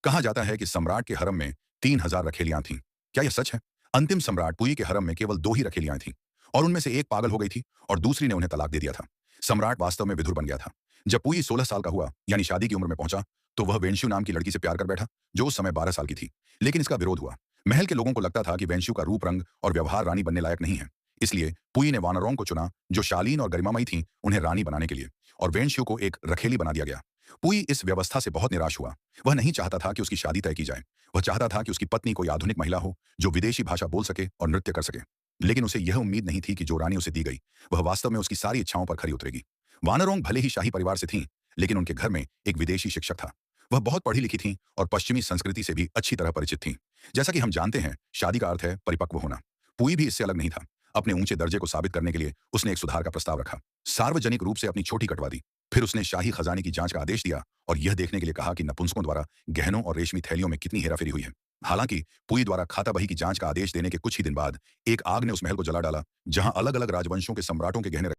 कहा जाता है कि सम्राट के हरम में 3000 रखेलियां थीं। क्या यह सच है? अंतिम सम्राट पुई के हरम में केवल 2 ही रखेलियां थीं और उनमें से एक पागल हो गई थी और दूसरी ने उन्हें तलाक दे दिया था। सम्राट वास्तव में विधुर बन गया था। जब पुई 16 साल का हुआ, यानी शादी की उम्र में पहुंचा, तो वह वेंश्यू नाम की लड़की से प्यार कर बैठा, जो उस समय 12 साल की थी। लेकिन इसका विरोध हुआ। महल के लोगों को लगता था कि वेंश्यू का रूप रंग और व्यवहार रानी बनने लायक नहीं है। इसलिए पुई ने वानरों को चुना, जो शालीन और गरिमामयी थीं, उन्हें रानी बनाने के लिए, और वेंश्यू को एक रखेली बना दिया गया। पुई इस व्यवस्था से बहुत निराश हुआ। वह नहीं चाहता था कि उसकी शादी तय की जाए। वह चाहता था कि उसकी पत्नी कोई आधुनिक महिला हो, जो विदेशी भाषा बोल सके और नृत्य कर सके। लेकिन उसे यह उम्मीद नहीं थी कि जो रानी उसे दी गई, वह वास्तव में उसकी सारी इच्छाओं पर खरी उतरेगी। वानरोंग भले ही शाही परिवार से थीं, लेकिन उनके घर में एक विदेशी शिक्षक था। वह बहुत पढ़ी लिखी थीं और पश्चिमी संस्कृति से भी अच्छी तरह परिचित थीं। जैसा कि हम जानते हैं, शादी का अर्थ है परिपक्व होना। पुई भी इससे अलग नहीं था। अपने ऊंचे दर्जे को साबित करने के लिए उसने एक सुधार का प्रस्ताव रखा। सार्वजनिक रूप से अपनी छोटी कटवा दी। फिर उसने शाही खजाने की जांच का आदेश दिया और यह देखने के लिए कहा कि नपुंसकों द्वारा गहनों और रेशमी थैलियों में कितनी हेराफेरी हुई है। हालांकि पुई द्वारा खाता बही की जांच का आदेश देने के कुछ ही दिन बाद एक आग ने उस महल को जला डाला, जहां अलग अलग राजवंशों के सम्राटों के गहने